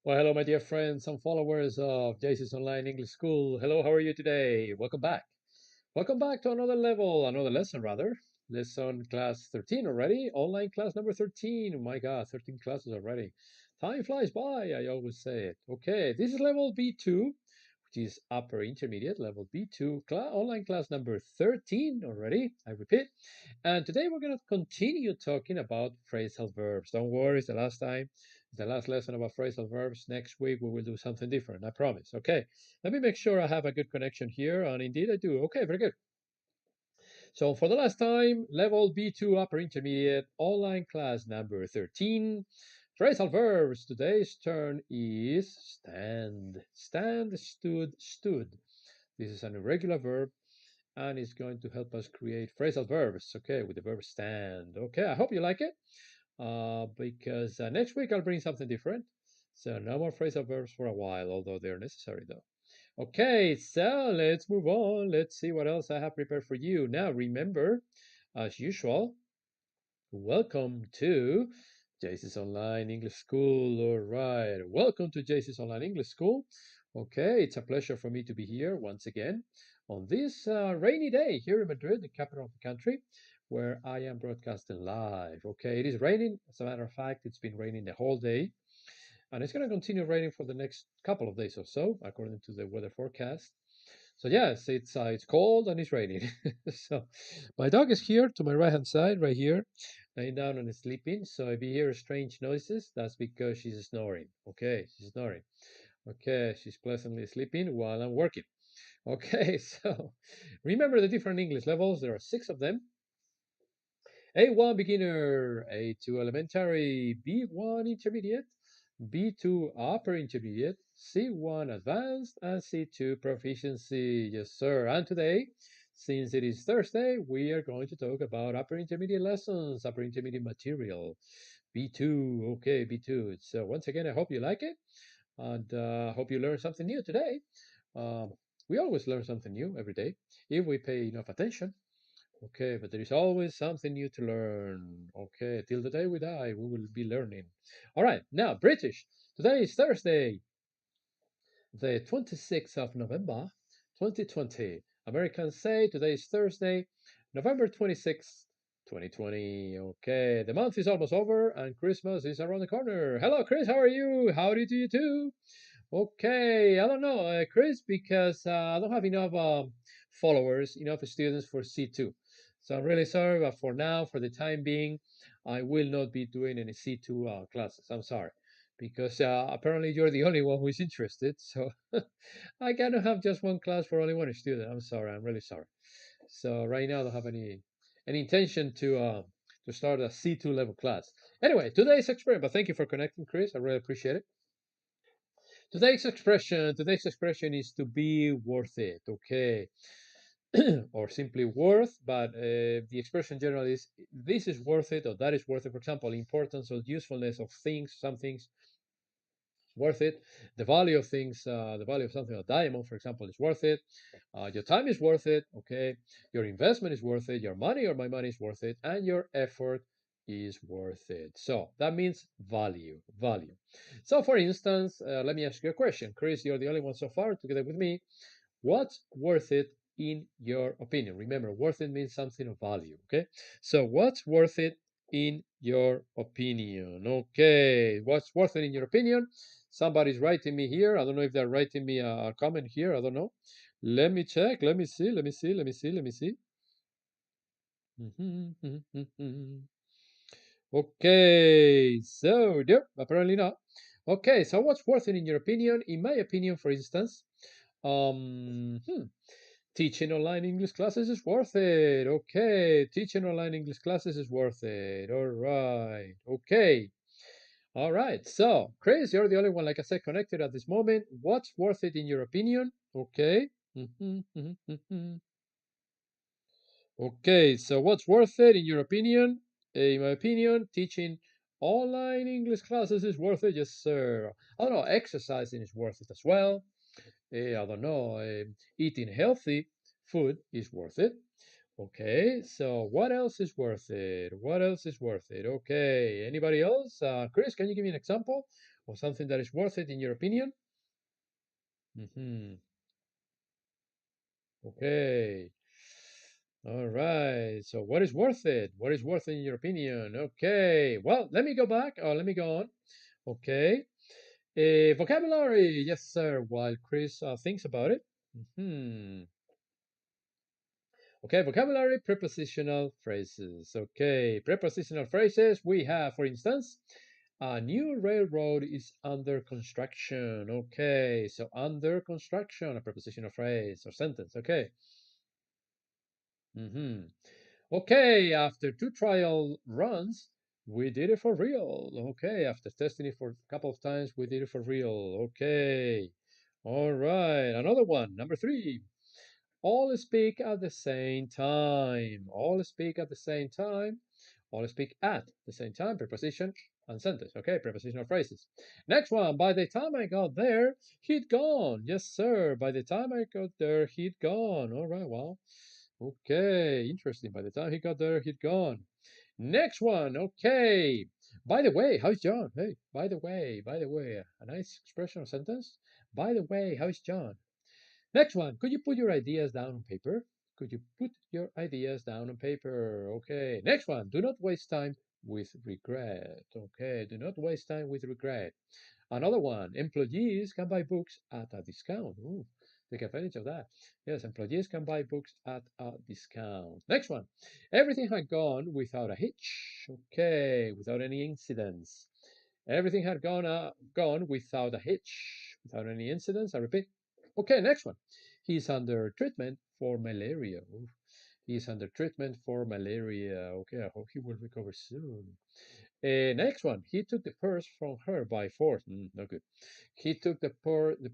Well, hello, my dear friends and followers of JC's Online English School. Hello, how are you today? Welcome back. Welcome back to another level, another lesson rather. Lesson class 13 already. Online class number 13. Oh my God, 13 classes already. Time flies by, I always say it. Okay, this is level B2, which is upper intermediate, level B2, online class number 13 already. I repeat. And today we're going to continue talking about phrasal verbs. Don't worry, it's the last time. It's the last lesson about phrasal verbs. Next week we will do something different, I promise. Okay, let me make sure I have a good connection here. And indeed I do. Okay, very good. So for the last time, level B2 upper intermediate, online class number 13. Phrasal verbs. Today's turn is stand. Stand, stood, stood. This is an irregular verb and it's going to help us create phrasal verbs, okay, with the verb stand. Okay, I hope you like it because next week I'll bring something different. So no more phrasal verbs for a while, although they're necessary though. Okay, so let's move on. Let's see what else I have prepared for you. Now, remember, as usual, welcome to JC's Online English School. All right, welcome to JC's Online English School. Okay, it's a pleasure for me to be here once again on this rainy day here in Madrid, the capital of the country, where I am broadcasting live. Okay, it is raining. As a matter of fact, it's been raining the whole day, and it's going to continue raining for the next couple of days or so, according to the weather forecast. So yes, it's cold and it's raining. So my dog is here to my right hand side, right here, laying down and sleeping. So if you hear strange noises, that's because she's snoring. Okay, she's snoring. Okay, she's pleasantly sleeping while I'm working. Okay, so remember the different English levels. There are 6 of them. A1 beginner, A2 elementary, B1 intermediate, B2 upper intermediate, C1 advanced, and C2 proficiency. Yes, sir. And today, since it is Thursday, we are going to talk about upper intermediate lessons, upper intermediate material. B2, okay, B2. So once again, I hope you like it, and hope you learn something new today. Um, we always learn something new every day if we pay enough attention. Okay, but there is always something new to learn. Okay, till the day we die, we will be learning. All right, now, British. Today is Thursday, the 26th of November, 2020. Americans say today is Thursday, November 26th, 2020. Okay, the month is almost over and Christmas is around the corner. Hello, Chris, how are you? Howdy to you too. Okay, I don't know, Chris, because I don't have enough followers, enough students for C2. So I'm really sorry, but for now, for the time being, I will not be doing any C2 classes. I'm sorry, because apparently you're the only one who is interested. So I cannot have just one class for only one student. I'm sorry, I'm really sorry. So right now, I don't have any intention to start a C2 level class. Anyway, today's experiment. But thank you for connecting, Chris. I really appreciate it. Today's expression is to be worth it, okay? Or simply worth, but the expression generally is this is worth it or that is worth it. For example, importance or usefulness of things, some things worth it. The value of things, the value of something, a diamond, for example, is worth it. Your time is worth it, okay? Your investment is worth it. Your money or my money is worth it, and your effort is worth it. So that means value, value. So, for instance, let me ask you a question, Chris. You're the only one so far together with me. What's worth it in your opinion? Remember, worth it means something of value, okay? So, what's worth it in your opinion? Okay, what's worth it in your opinion? Somebody's writing me here. I don't know if they're writing me a comment here. I don't know. Let me check. Let me see. Let me see. Let me see. Let me see. Okay, so yep, apparently not. Okay, so what's worth it in your opinion? In my opinion, for instance, um, hmm, teaching online English classes is worth it. Okay, teaching online English classes is worth it. All right. Okay. All right. So, Chris, you're the only one, like I said, connected at this moment. What's worth it in your opinion? Okay. Okay. So, what's worth it in your opinion? In my opinion, teaching online English classes is worth it. Yes, sir. I don't know. Exercising is worth it as well. I don't know. Eating healthy food is worth it. Okay, so what else is worth it? What else is worth it? Okay, anybody else? Chris, can you give me an example of something that is worth it in your opinion? Mm-hmm. Okay. All right. So what is worth it? What is worth it in your opinion? Okay. Well, let me go back. Oh, let me go on. Okay. Vocabulary. Yes, sir. While Chris thinks about it. Hmm. Okay, vocabulary, prepositional phrases. Okay, prepositional phrases. We have, for instance, a new railroad is under construction. Okay, so under construction, a prepositional phrase or sentence. Okay. Okay, after 2 trial runs, we did it for real. Okay, after testing it for a couple of times, we did it for real. Okay. All right, another one, number 3. All speak at the same time. All speak at the same time. All speak at the same time. Preposition and sentence. Okay, prepositional phrases. Next one. By the time I got there, he'd gone. Yes, sir. By the time I got there, he'd gone. All right, well. Okay, interesting. By the time he got there, he'd gone. Next one. Okay. By the way, how's John? Hey, by the way, a nice expression or sentence. By the way, how's John? Next one, could you put your ideas down on paper? Could you put your ideas down on paper? Okay. Next one, do not waste time with regret. Okay, do not waste time with regret. Another one, employees can buy books at a discount. Ooh, take advantage of that. Yes, employees can buy books at a discount. Next one, everything had gone without a hitch. Okay, without any incidents. Everything had gone without a hitch, without any incidents. I repeat. Okay, next one. He's under treatment for malaria. Oof. He's under treatment for malaria. Okay, I hope he will recover soon. Next one. He took the purse from her by force. No good. He took the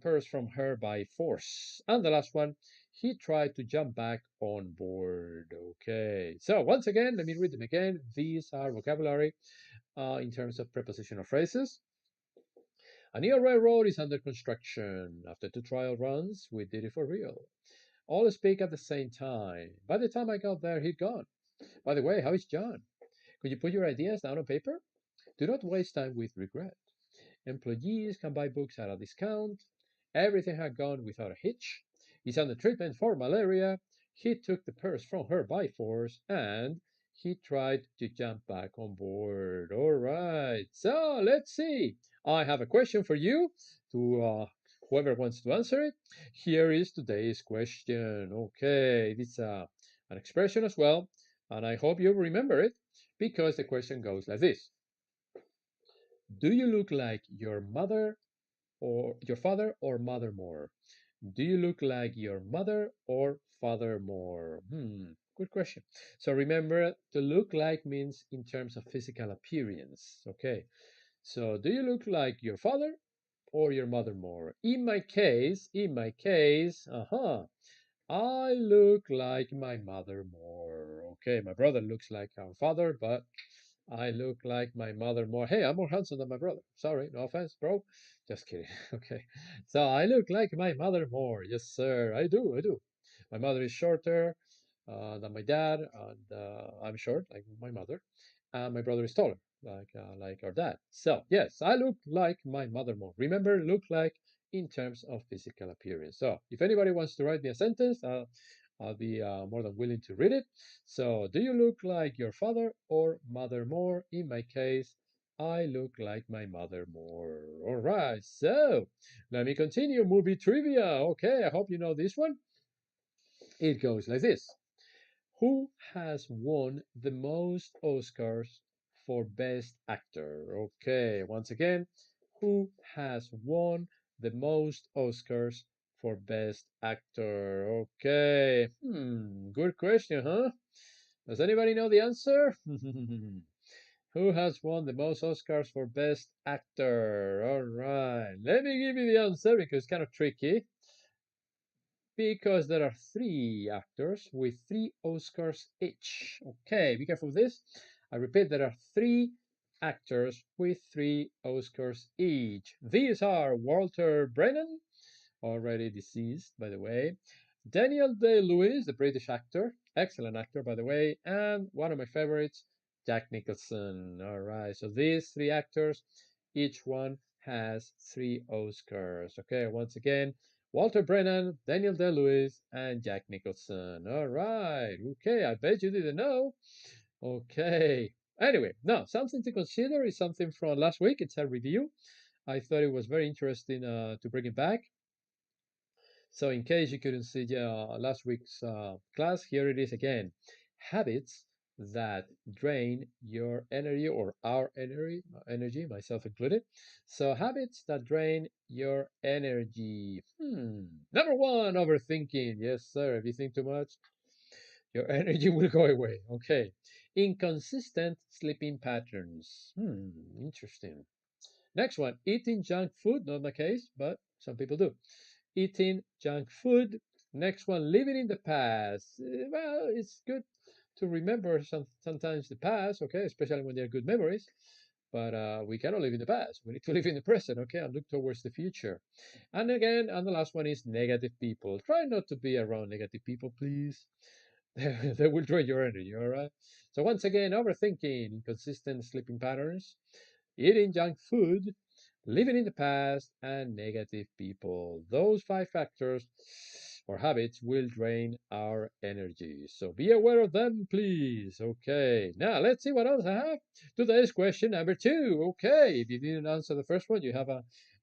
purse from her by force. And the last one. He tried to jump back on board. Okay. So once again, let me read them again. These are vocabulary in terms of prepositional phrases. A new railroad is under construction. After 2 trial runs, we did it for real. All speak at the same time. By the time I got there, he'd gone. By the way, how is John? Could you put your ideas down on paper? Do not waste time with regret. Employees can buy books at a discount. Everything had gone without a hitch. He's under treatment for malaria. He took the purse from her by force and he tried to jump back on board. All right, so let's see. I have a question for you to whoever wants to answer it. Here is today's question. Okay, it's an expression as well, and I hope you remember it because the question goes like this. Do you look like your mother or your father or mother more? Do you look like your mother or father more? Good question. So remember, to look like means in terms of physical appearance. Okay. So do you look like your father or your mother more? In my case, I look like my mother more. Okay, my brother looks like our father, but I look like my mother more. Hey, I'm more handsome than my brother. Sorry, no offense, bro. Just kidding. Okay. So I look like my mother more. Yes, sir. I do. I do. My mother is shorter than my dad, and I'm short like my mother. And my brother is taller, like our dad. So yes, I look like my mother more. Remember, look like in terms of physical appearance. So if anybody wants to write me a sentence, I'll be more than willing to read it. So, do you look like your father or mother more? In my case, I look like my mother more. All right, so let me continue. Movie trivia. Okay, I hope you know this one. It goes like this. Who has won the most Oscars for Best Actor? Okay, once again, who has won the most Oscars for Best Actor? Okay, good question, huh? Does anybody know the answer? Who has won the most Oscars for Best Actor? All right, let me give you the answer because it's kind of tricky. Because there are 3 actors with 3 Oscars each. Okay, be careful with this. I repeat, there are 3 actors with 3 Oscars each. These are Walter Brennan, already deceased, by the way, Daniel Day-Lewis, the British actor, excellent actor, by the way, and one of my favorites, Jack Nicholson. All right, so these three actors, each one has 3 Oscars. Okay, once again, Walter Brennan, Daniel Day-Lewis, and Jack Nicholson. All right, okay, I bet you didn't know. Okay, anyway, now something to consider is something from last week. It's a review. I thought it was very interesting to bring it back. So in case you couldn't see last week's class, here it is again. Habits that drain your energy or our energy, myself included. So habits that drain your energy. Number one, overthinking. Yes, sir. If you think too much, your energy will go away. Okay. Inconsistent sleeping patterns. Interesting. Next one, eating junk food. Not my case, but some people do. Eating junk food. Next one, living in the past. Well, it's good to remember sometimes the past, okay, especially when they're good memories. But we cannot live in the past. We need to live in the present, okay, and look towards the future. And again, and the last one is negative people. Try not to be around negative people, please. They will drain your energy, all right? So once again, overthinking, inconsistent sleeping patterns, eating junk food, living in the past, and negative people. Those 5 factors or habits will drain our energy. So be aware of them, please. Okay, now let's see what else I have. Today's question number 2. Okay, if you didn't answer the first one, you have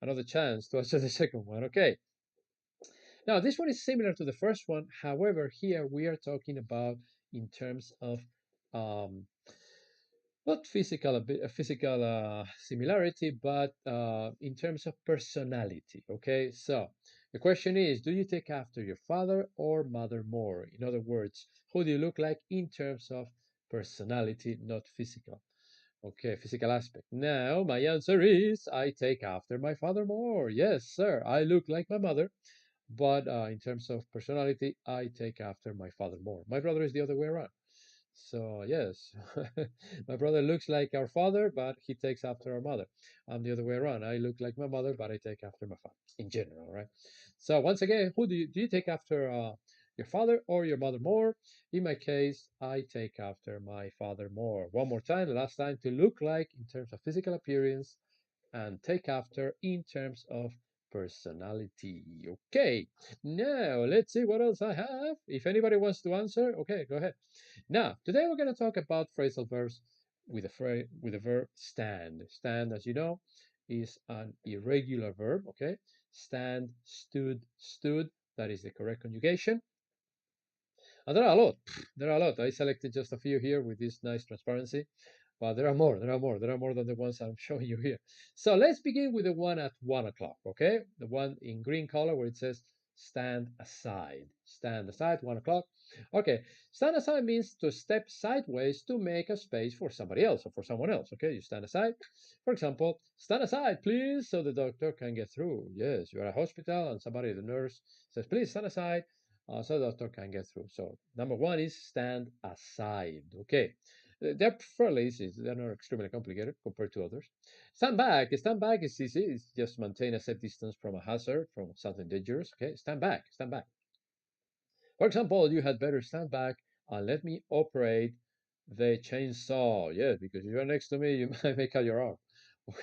another chance to answer the second one. Okay, now this one is similar to the first one. However, here we are talking about in terms of um, not physical physical similarity, but in terms of personality. Okay, so the question is, do you take after your father or mother more? In other words, who do you look like in terms of personality, not physical? Okay, physical aspect. Now, my answer is I take after my father more. Yes, sir. I look like my mother, but in terms of personality, I take after my father more. My brother is the other way around. So, yes, my brother looks like our father, but he takes after our mother. I'm the other way around. I look like my mother, but I take after my father in general, right? So, once again, who do you take after your father or your mother more? In my case, I take after my father more. One more time, the last time, to look like in terms of physical appearance and take after in terms of personality. Okay, now let's see what else I have. If anybody wants to answer, okay, go ahead. Now, today we're going to talk about phrasal verbs with the verb stand. Stand, as you know, is an irregular verb. Okay, stand, stood, stood. That is the correct conjugation. And there are a lot. There are a lot. I selected just a few here with this nice transparency. But there are more, there are more, there are more than the ones I'm showing you here. So let's begin with the one at 1 o'clock, okay? The one in green color where it says stand aside. Stand aside, 1 o'clock. Okay, stand aside means to step sideways to make a space for somebody else or for someone else, okay? You stand aside. For example, stand aside, please, so the doctor can get through. Yes, you're at a hospital and somebody, the nurse, says, please stand aside so the doctor can get through. So number one is stand aside, okay? They're fairly easy. They're not extremely complicated compared to others. Stand back. Stand back is easy. It's just maintain a safe distance from a hazard, from something dangerous. Okay, stand back. Stand back. For example, you had better stand back and let me operate the chainsaw. Yes, because if you're next to me, you might make out your arm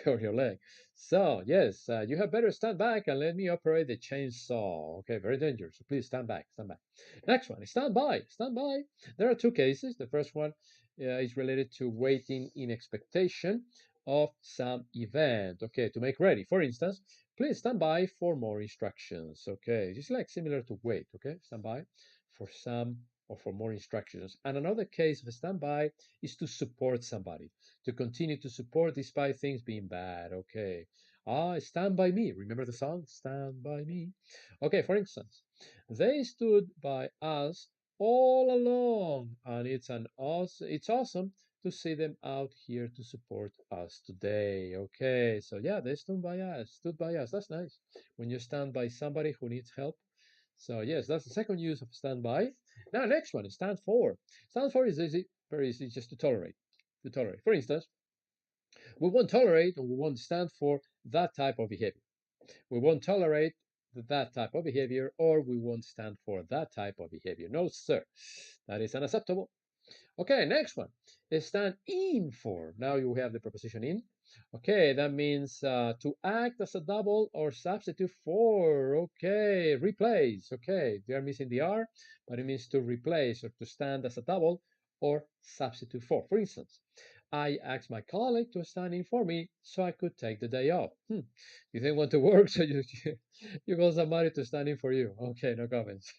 or your leg. So, yes, you have better stand back and let me operate the chainsaw. Okay, very dangerous. So please stand back. Stand back. Next one, stand by. Stand by. There are 2 cases. The first one is related to waiting in expectation of some event. Okay, to make ready. For instance, please stand by for more instructions. Okay, it's like similar to wait. Okay, stand by for some or for more instructions. And another case of standby is to support somebody, to continue to support despite things being bad. Okay. Stand by me. Remember the song? Stand by me. Okay, for instance, they stood by us all along, and it's awesome to see them out here to support us today. Okay, so yeah, they stood by us, stood by us. That's nice. When you stand by somebody who needs help, so yes, that's the second use of standby. Now, next one is stand for. Stand for is easy, very easy, just to tolerate. To tolerate. For instance, we won't tolerate or we won't stand for that type of behavior. We won't tolerate that type of behavior, or we won't stand for that type of behavior. No, sir. That is unacceptable. Okay, next one. Stand in for. Now you have the preposition in. Okay, that means to act as a double or substitute for. Okay, replace. Okay, they are missing the R, but it means to replace or to stand as a double or substitute for. For instance, I asked my colleague to stand in for me so I could take the day off. You didn't want to work, so you call somebody to stand in for you. Okay, no comments.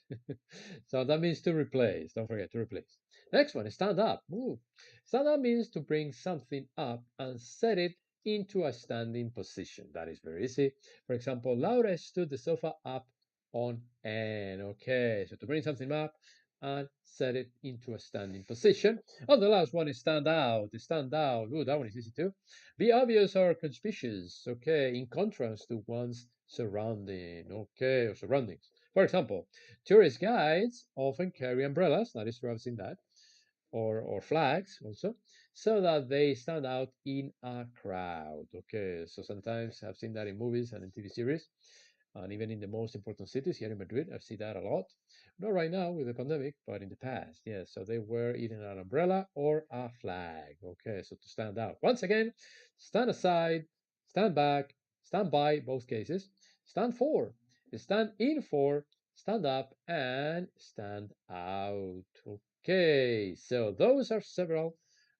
So that means to replace. Don't forget to replace. Next one is stand up. Ooh. Stand up means to bring something up and set it into a standing position. That is very easy. For example, Laura stood the sofa up on end. Okay, so to bring something up and set it into a standing position. And the last one is stand out. Stand out. Ooh, that one is easy too. Be obvious or conspicuous. Okay, in contrast to one's surrounding. Okay, or surroundings. For example, tourist guides often carry umbrellas. That is true, I've seen that, or flags also, so that they stand out in a crowd. Okay, so sometimes I've seen that in movies and in TV series, and even in the most important cities here in Madrid, I've seen that a lot. Not right now with the pandemic, but in the past, yes. So they were either an umbrella or a flag. Okay, so to stand out. Once again, stand aside, stand back, stand by, both cases, stand for, stand in for, stand up, and stand out. Okay, so those are several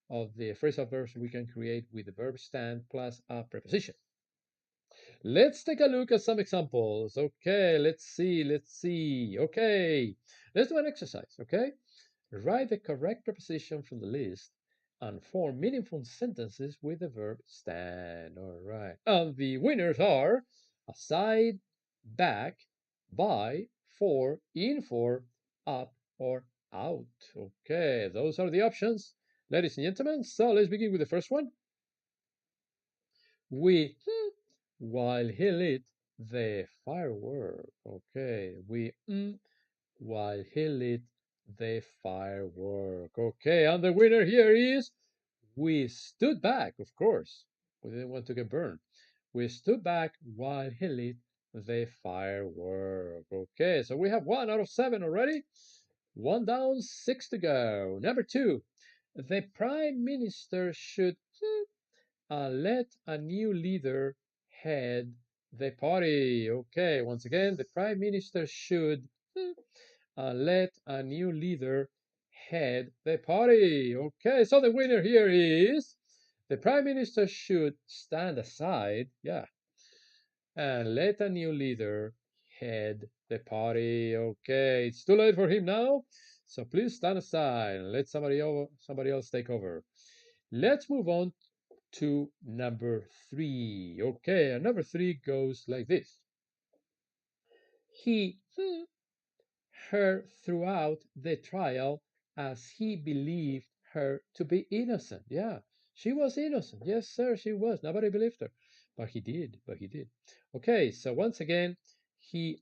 of the phrasal verbs we can create with the verb stand plus a preposition. Let's take a look at some examples. Okay, let's see. Okay, let's do an exercise, okay? Write the correct preposition from the list and form meaningful sentences with the verb stand. All right. And the winners are aside, back, by, for, in for, up, or out. Okay, those are the options, ladies and gentlemen. So let's begin with the first one. We, while he lit the firework. Okay, we, while he lit the firework. Okay, and the winner here is we stood back, of course. We didn't want to get burned. We stood back while he lit the firework. Okay, so we have 1 out of 7 already. 1 down, 6 to go. Number 2, the prime minister should let a new leader head the party. Okay, once again, the prime minister should let a new leader head the party. Okay, so the winner here is the prime minister should stand aside, yeah, and let a new leader head the party. Okay, it's too late for him now, so please stand aside and let somebody else take over. Let's move on to number 3. Okay, and number 3 goes like this. He her throughout the trial as he believed her to be innocent. Yeah, she was innocent. Yes, sir, she was. Nobody believed her. But he did. Okay, so once again, he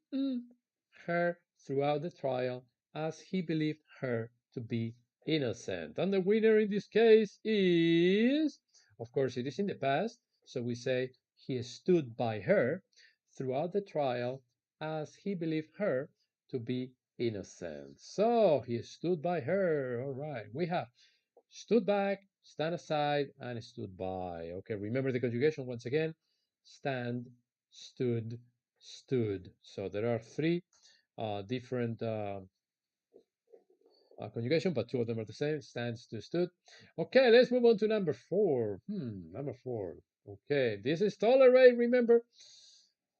her throughout the trial as he believed her to be innocent. And the winner in this case is, of course, it is in the past. So we say he stood by her throughout the trial as he believed her to be innocent. So he stood by her. All right. We have stood back, stand aside, and stood by. Okay. Remember the conjugation once again. Stand, stood, stood. So there are 3 different conjugation, but 2 of them are the same. Stand, stood. Okay. Let's move on to number 4. Number 4. Okay. This is tolerate. Remember.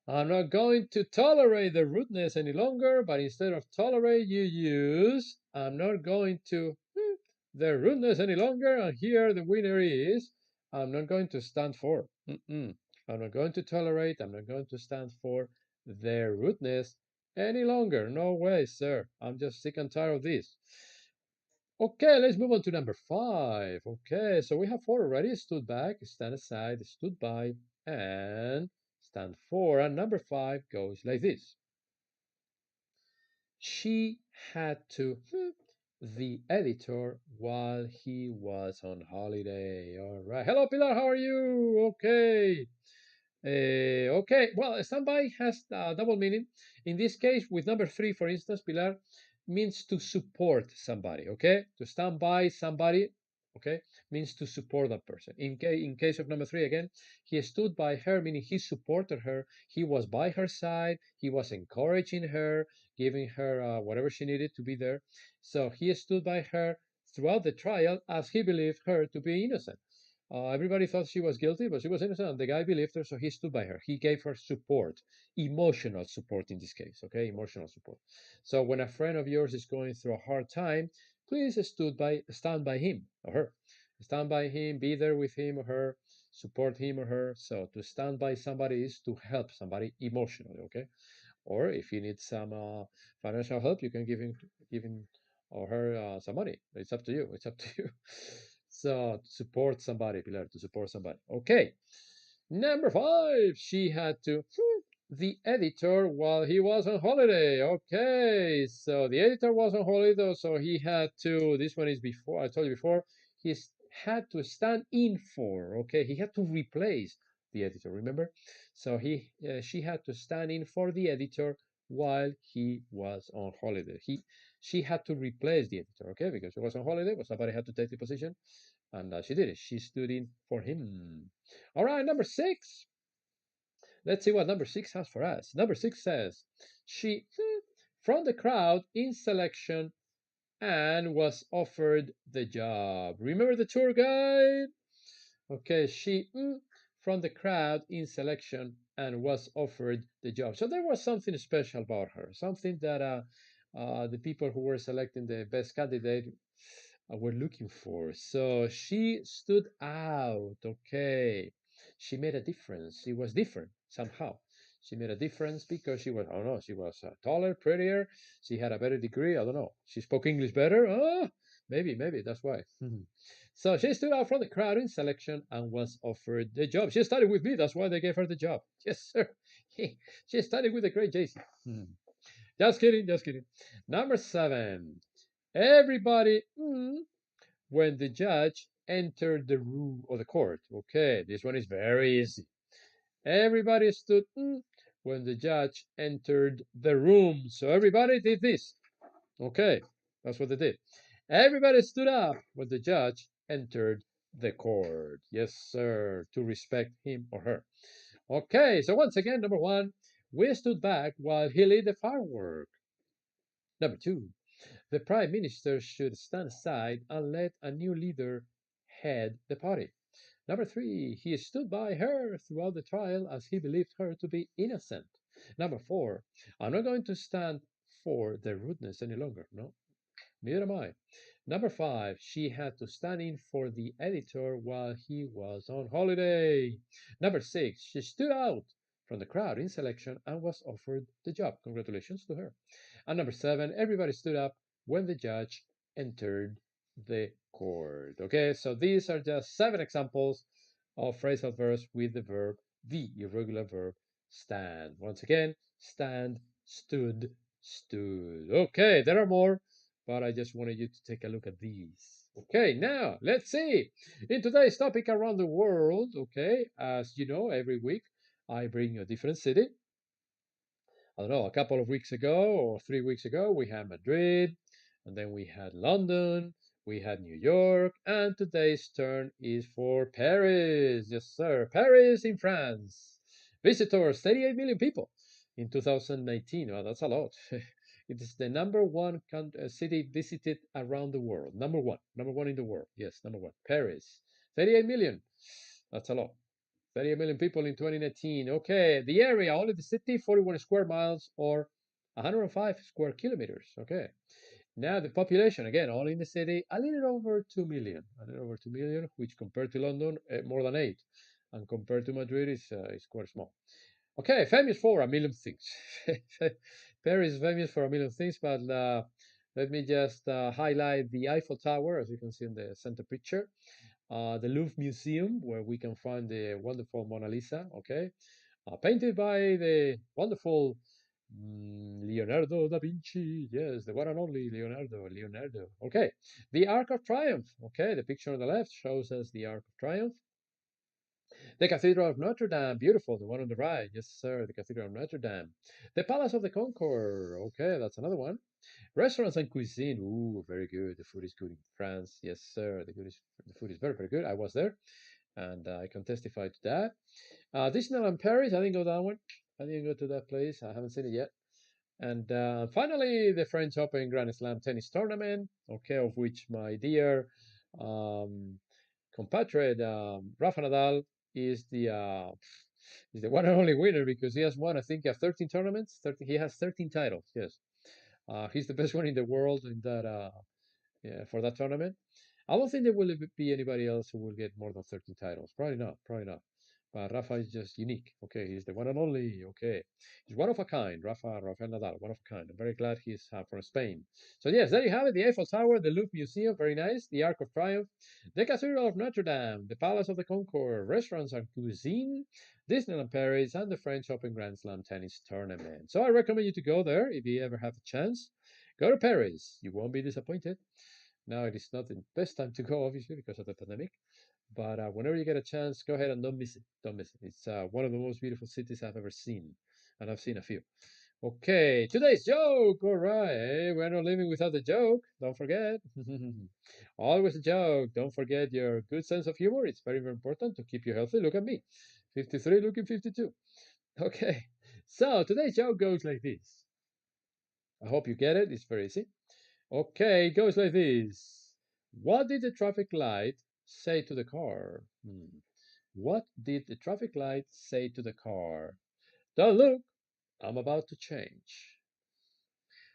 I'm not going to tolerate the rudeness any longer, but instead of tolerate, you use I'm not going to the rudeness any longer. And here the winner is I'm not going to stand for. I'm not going to tolerate, I'm not going to stand for their rudeness any longer. No way, sir. I'm just sick and tired of this. Okay, let's move on to number 5. Okay, so we have 4 already. Stood back, stand aside, stood by, and stand for. And number 5 goes like this. She had to the editor while he was on holiday. All right. Hello, Pilar. How are you? Okay. Okay, well, standby has a double meaning. In this case, with number three, for instance, Pilar means to support somebody. Okay, to stand by somebody. Okay, means to support that person. In case of number three, again, he stood by her, meaning he supported her. He was by her side. He was encouraging her, giving her whatever she needed to be there. So he stood by her throughout the trial as he believed her to be innocent. Everybody thought she was guilty, but she was innocent, and the guy believed her, so he stood by her. He gave her support, emotional support in this case, okay? Emotional support. So when a friend of yours is going through a hard time, please stand by him or her. Stand by him, be there with him or her, support him or her. So to stand by somebody is to help somebody emotionally, okay? Or if you need some financial help, you can give him or her some money. It's up to you. It's up to you. So to support somebody, Pilar, to support somebody. Okay. Number five, she had to the editor while he was on holiday. Okay, so the editor was on holiday, so he had to. This one is before I told you before. He had to stand in for. Okay, he had to replace the editor. Remember? So she had to stand in for the editor while he was on holiday. She had to replace the editor. Okay, because he was on holiday, but somebody had to take the position, and she did it. She stood in for him. All right, number six. Let's see what number six has for us. Number six says, she from the crowd in selection and was offered the job. Remember the tour guide? Okay, she from the crowd in selection and was offered the job. So there was something special about her, something that the people who were selecting the best candidate were looking for. So she stood out. Okay, she made a difference. She was different somehow. She made a difference because she was, I don't know, she was taller, prettier. She had a better degree. I don't know. She spoke English better. Maybe that's why. So she stood out from the crowd in selection and was offered the job. She studied with me. That's why they gave her the job. Yes, sir. She studied with the great Jason. Just kidding, just kidding. Number seven. Everybody when the judge entered the room or the court. Okay, this one is very easy. Everybody stood when the judge entered the room. So everybody did this. Okay, that's what they did. Everybody stood up when the judge entered the court. Yes, sir, to respect him or her. Okay, so once again, number one, we stood back while he lit the firework. Number two, the prime minister should stand aside and let a new leader head the party. Number three, he stood by her throughout the trial as he believed her to be innocent. Number four, I'm not going to stand for their rudeness any longer. No, neither am I. Number five, she had to stand in for the editor while he was on holiday. Number six, she stood out from the crowd in selection and was offered the job. Congratulations to her. And number seven, everybody stood up when the judge entered the court. Okay, so these are just 7 examples of phrasal verbs with the irregular verb, stand. Once again, stand, stood, stood. Okay, there are more, but I just wanted you to take a look at these. Okay, now let's see. In today's topic around the world, okay, as you know, every week I bring you a different city. I don't know, a couple of weeks ago or 3 weeks ago, we had Madrid, and then we had London, we had New York, and today's turn is for Paris. Yes, sir, Paris in France. Visitors, 38 million people in 2019. Well, that's a lot. It is the number one city visited around the world. Number one in the world. Yes, number one. Paris, 38 million. That's a lot. 38 million people in 2019. Okay, the area, only the city, 41 square miles or 105 square kilometers. Okay. Now the population, again, only in the city, a little over 2 million. A little over 2 million, which compared to London, more than 8. And compared to Madrid, is quite small. Okay, famous for a million things. Paris is famous for a million things, but let me just highlight the Eiffel Tower, as you can see in the center picture. The Louvre Museum, where we can find the wonderful Mona Lisa, okay, painted by the wonderful Leonardo da Vinci. Yes, the one and only Leonardo. Okay, the Arc of Triumph. Okay, the picture on the left shows us the Arc of Triumph. The Cathedral of Notre Dame, beautiful, the one on the right. Yes, sir, the Cathedral of Notre Dame. The Palace of the Concord. Okay, that's another one. Restaurants and cuisine. Ooh, very good. The food is good in France. Yes, sir. The food is very, very good. I was there, and I can testify to that. Disneyland Paris. I didn't go that one. I didn't go to that place. I haven't seen it yet. And finally, the French Open Grand Slam tennis tournament. Okay, of which my dear um, compatriot Rafa Nadal is the one and only winner because he has won, I think, 13 tournaments. 13, he has 13 titles. Yes, he's the best one in the world in that yeah, for that tournament. I don't think there will be anybody else who will get more than 13 titles. Probably not. Probably not. But Rafa is just unique. Okay, he's the one and only. Okay, he's one of a kind. Rafael Nadal, one of a kind. I'm very glad he's from Spain. So yes, there you have it. The Eiffel Tower, the Louvre Museum, very nice. The Arc of Triumph, the Cathedral of Notre Dame, the Palace of the Concord, restaurants and cuisine, Disneyland Paris, and the French Open Grand Slam tennis tournament. So I recommend you to go there if you ever have a chance. Go to Paris. You won't be disappointed. Now it is not the best time to go, obviously, because of the pandemic. But whenever you get a chance, go ahead and don't miss it. Don't miss it. It's one of the most beautiful cities I've ever seen, and I've seen a few. Okay, today's joke. All right, we're not living without a joke. Don't forget. Always a joke. Don't forget your good sense of humor. It's very, very important to keep you healthy. Look at me, 53, looking 52. Okay, so today's joke goes like this. I hope you get it. It's very easy. Okay, it goes like this. What did the traffic light say to the car? What did the traffic light say to the car? Don't look, I'm about to change.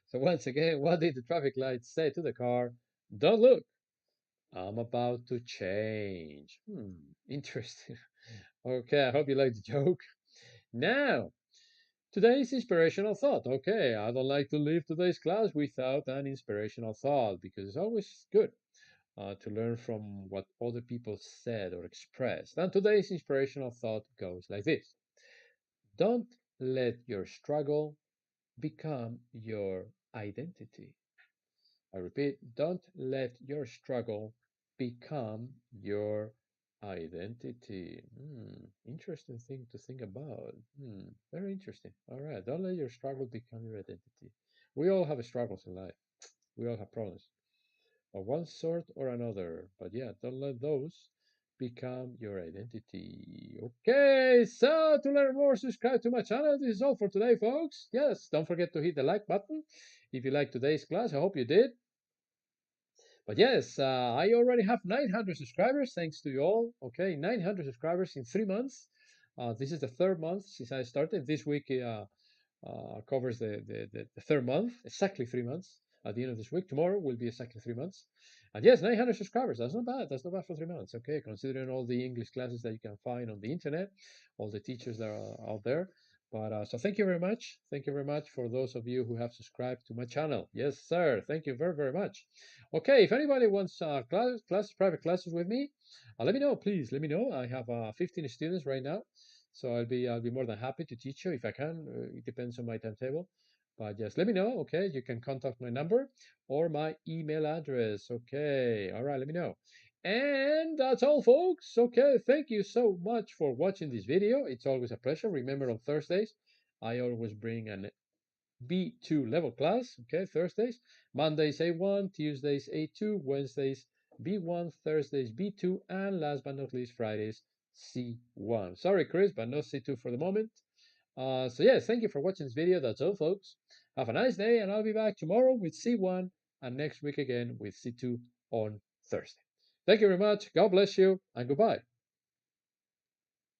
So once again, what did the traffic light say to the car? Don't look, I'm about to change. Interesting. Okay, I hope you like the joke. Now, today's inspirational thought. Okay, I don't like to leave today's class without an inspirational thought because it's always good to learn from what other people said or expressed. And today's inspirational thought goes like this. Don't let your struggle become your identity. I repeat, don't let your struggle become your identity. Interesting thing to think about. Very interesting. All right, don't let your struggle become your identity. We all have struggles in life. We all have problems of one sort or another. But yeah, don't let those become your identity. Okay, so to learn more, subscribe to my channel. This is all for today, folks. Yes, don't forget to hit the like button if you like today's class. I hope you did. But yes, I already have 900 subscribers, thanks to you all. Okay, 900 subscribers in 3 months. This is the third month since I started. This week covers the third month, exactly 3 months. At the end of this week, tomorrow will be exactly 3 months. And yes, 900 subscribers. That's not bad. That's not bad for 3 months. Okay, considering all the English classes that you can find on the internet, all the teachers that are out there. But so thank you very much. Thank you very much for those of you who have subscribed to my channel. Yes, sir. Thank you very, very much. Okay, if anybody wants private classes with me, let me know, please. Let me know. I have 15 students right now. So I'll be more than happy to teach you if I can. It depends on my timetable. But just let me know, okay? You can contact my number or my email address. Okay. All right, let me know. And that's all, folks. Okay, thank you so much for watching this video. It's always a pleasure. Remember, on Thursdays, I always bring an B2 level class, okay, Thursdays, Mondays A1, Tuesdays A2, Wednesdays B1, Thursdays B2, and last but not least, Fridays C1. Sorry, Chris, but no C2 for the moment. So yes, thank you for watching this video. That's all, folks. Have a nice day, and I'll be back tomorrow with C1 and next week again with C2 on Thursday. Thank you very much. God bless you, and goodbye.